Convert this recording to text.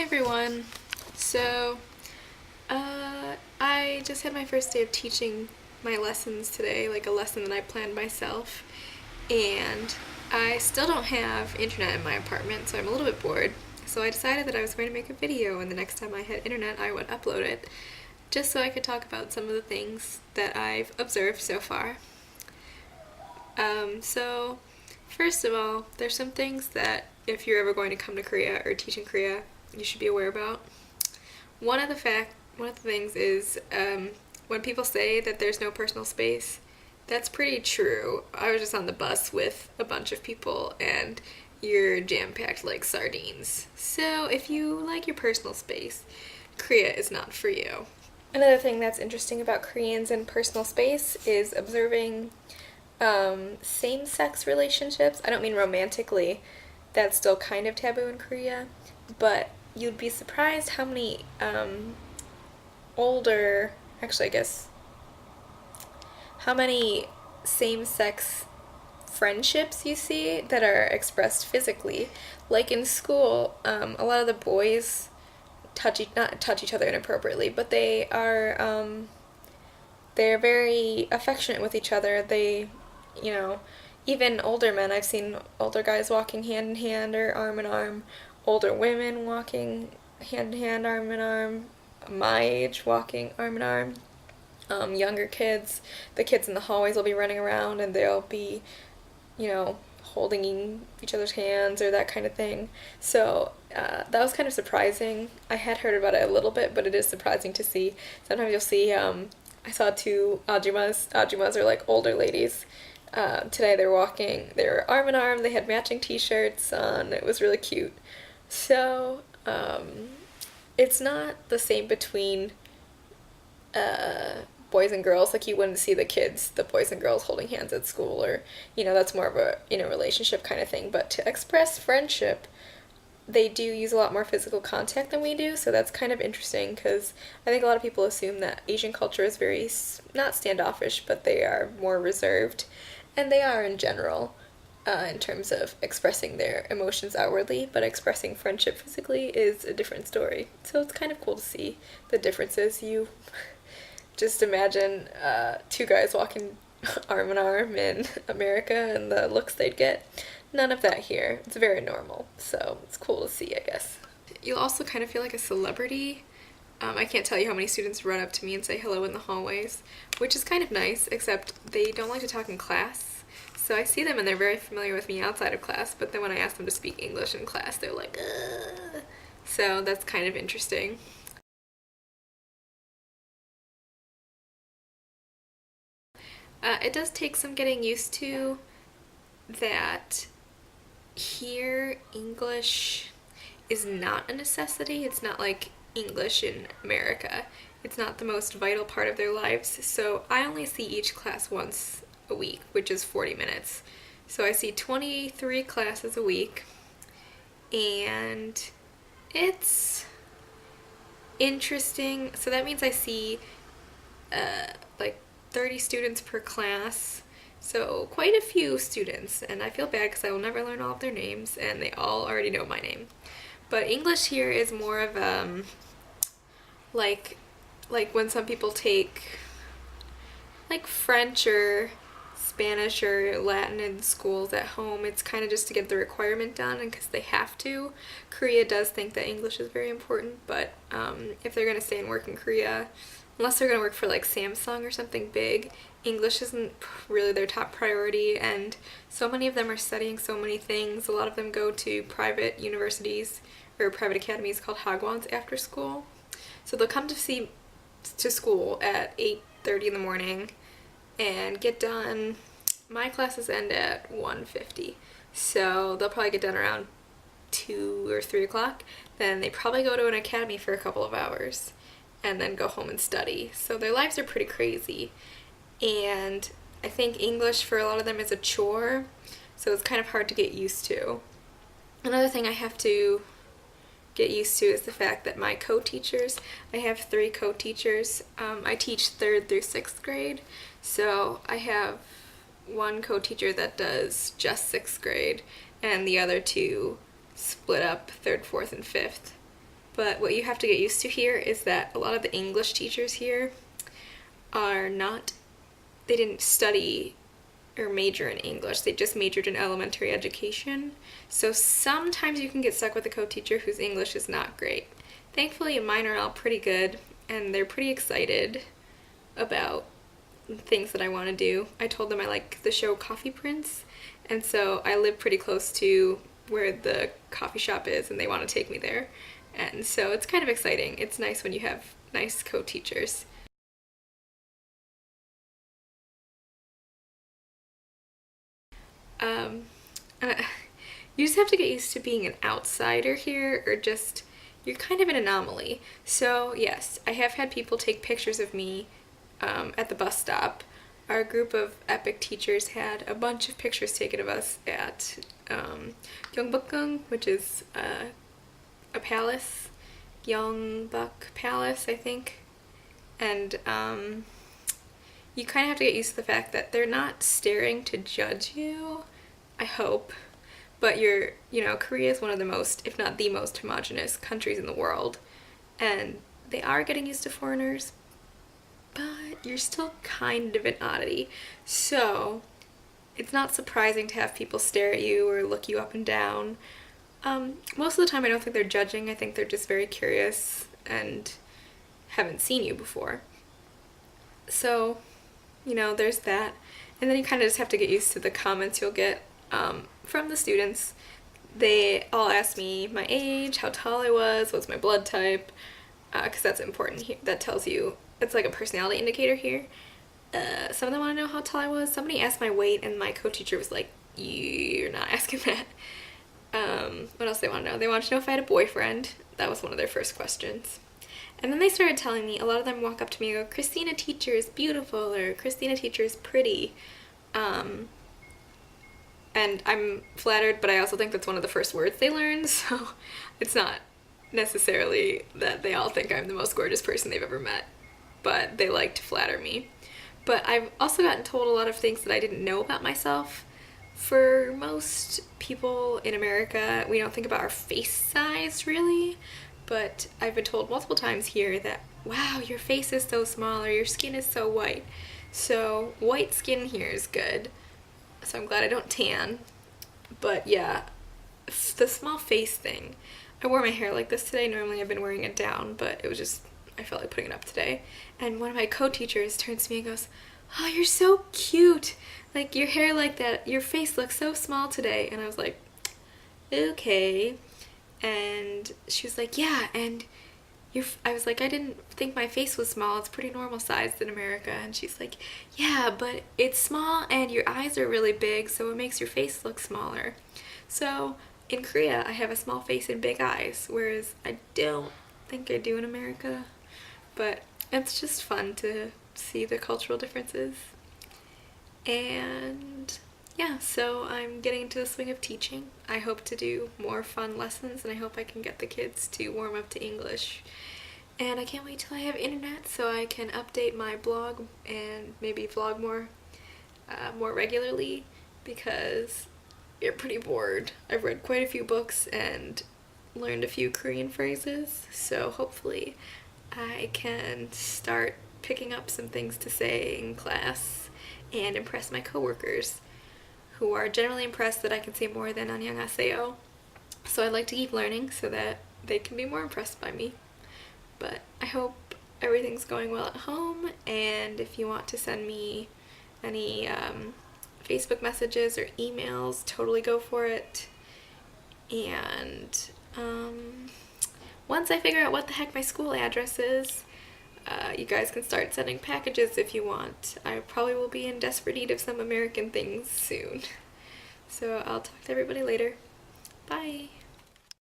everyone. So, I just had my first day of teaching my lessons today, like a lesson that I planned myself, and I still don't have internet in my apartment, so I'm a little bit bored. So I decided that I was going to make a video, and the next time I had internet, I would upload it, just so I could talk about some of the things that I've observed so far. So, first of all, there's some things that if you're ever going to come to Korea or teach in Korea, you should be aware about. One of the things is when people say that there's no personal space, that's pretty true. I was just on the bus with a bunch of people and you're jam-packed like sardines. So if you like your personal space, Korea is not for you. Another thing that's interesting about Koreans and personal space is observing same-sex relationships. I don't mean romantically. That's still kind of taboo in Korea, but you'd be surprised how many how many same-sex friendships you see that are expressed physically. Like in school, a lot of the boys not touch each other inappropriately, but they're very affectionate with each other. You know, even older men, I've seen older guys walking hand in hand or arm in arm, older women walking hand in hand, arm in arm, my age walking arm in arm. Younger kids, the kids in the hallways will be running around and they'll be, holding each other's hands or that kind of thing. So that was kind of surprising. I had heard about it a little bit, but it is surprising to see. Sometimes you'll see, I saw two ajumas. Ajumas are like older ladies. Today they were arm in arm, they had matching t-shirts on, it was really cute. So, it's not the same between boys and girls. Like you wouldn't see the boys and girls holding hands at school, or that's more of a relationship kind of thing. But to express friendship, they do use a lot more physical contact than we do, so that's kind of interesting because I think a lot of people assume that Asian culture is very not standoffish, but they are more reserved, and they are in general. In terms of expressing their emotions outwardly, but expressing friendship physically is a different story. So it's kind of cool to see the differences. You just imagine two guys walking arm in arm in America and the looks they'd get. None of that here. It's very normal, so it's cool to see, I guess. You'll also kind of feel like a celebrity. I can't tell you how many students run up to me and say hello in the hallways, which is kind of nice, except they don't like to talk in class. So I see them and they're very familiar with me outside of class, but then when I ask them to speak English in class, they're like, ugh. So that's kind of interesting. It does take some getting used to that here English is not a necessity. It's not like English in America. It's not the most vital part of their lives. So I only see each class once a week, which is 40 minutes. So I see 23 classes a week, and it's interesting. So that means I see like 30 students per class, so quite a few students, and I feel bad because I will never learn all of their names, and they all already know my name. But English here is more of like when some people take like French or Spanish or Latin in schools at home, it's kind of just to get the requirement done and because they have to. Korea does think that English is very important, but if they're going to stay and work in Korea, unless they're going to work for like Samsung or something big, English isn't really their top priority, and so many of them are studying so many things. A lot of them go to private universities or private academies called hagwons after school. So they'll come to school at 8:30 in the morning and get done. My classes end at 1:50, so they'll probably get done around 2 or 3 o'clock. Then they probably go to an academy for a couple of hours and then go home and study. So their lives are pretty crazy, and I think English for a lot of them is a chore, so it's kind of hard to get used to. Another thing I have to get used to is the fact that my co-teachers, I have 3 co-teachers. I teach 3rd through 6th grade, so I have one co-teacher that does just 6th grade, and the other 2 split up 3rd, 4th, and 5th. But what you have to get used to here is that a lot of the English teachers here are not, they didn't study or major in English. They just majored in elementary education. So sometimes you can get stuck with a co-teacher whose English is not great. Thankfully, mine are all pretty good, and they're pretty excited about things that I want to do. I told them I like the show Coffee Prince, and so I live pretty close to where the coffee shop is, and they want to take me there. And so it's kind of exciting. It's nice when you have nice co-teachers. Um, uh, you just have to get used to being an outsider here, or just, you're kind of an anomaly. So yes, I have had people take pictures of me at the bus stop. Our group of epic teachers had a bunch of pictures taken of us at Gyeongbokgung, which is a palace, Gyeongbok Palace, I think. And you kind of have to get used to the fact that they're not staring to judge you, I hope. But Korea is one of the most, if not the most homogenous countries in the world. And they are getting used to foreigners, but you're still kind of an oddity. So it's not surprising to have people stare at you or look you up and down. Most of the time I don't think they're judging. I think they're just very curious and haven't seen you before. So, there's that. And then you kind of just have to get used to the comments you'll get from the students. They all ask me my age, how tall I was, what's my blood type, because that's important here. That tells you, it's like a personality indicator here. Some of them want to know how tall I was. Somebody asked my weight, and my co-teacher was like, you're not asking that. What else they want to know? They want to know if I had a boyfriend. That was one of their first questions. And then they started telling me, a lot of them walk up to me and go, Christina teacher is beautiful, or Christina teacher is pretty. And I'm flattered, but I also think that's one of the first words they learned, so it's not necessarily that they all think I'm the most gorgeous person they've ever met, but they like to flatter me. But I've also gotten told a lot of things that I didn't know about myself. For most people in America, we don't think about our face size, really. But I've been told multiple times here that, wow, your face is so small, or your skin is so white. So white skin here is good. So I'm glad I don't tan. But yeah, the small face thing. I wore my hair like this today. Normally I've been wearing it down, but it was just, I felt like putting it up today. And one of my co-teachers turns to me and goes, oh, you're so cute. Like, your hair like that, your face looks so small today. And I was like, okay. And she was like, yeah, and I was like, I didn't think my face was small. It's pretty normal sized in America. And she's like, yeah, but it's small and your eyes are really big, so it makes your face look smaller. So in Korea, I have a small face and big eyes, whereas I don't think I do in America. But it's just fun to see the cultural differences. And yeah, so I'm getting into the swing of teaching. I hope to do more fun lessons, and I hope I can get the kids to warm up to English. And I can't wait till I have internet so I can update my blog and maybe vlog more regularly, because you're pretty bored. I've read quite a few books and learned a few Korean phrases, so hopefully I can start picking up some things to say in class and impress my coworkers, who are generally impressed that I can say more than 안녕하세요. So I'd like to keep learning so that they can be more impressed by me. But I hope everything's going well at home, and if you want to send me any Facebook messages or emails, totally go for it. And once I figure out what the heck my school address is, you guys can start sending packages if you want. I probably will be in desperate need of some American things soon. So I'll talk to everybody later. Bye!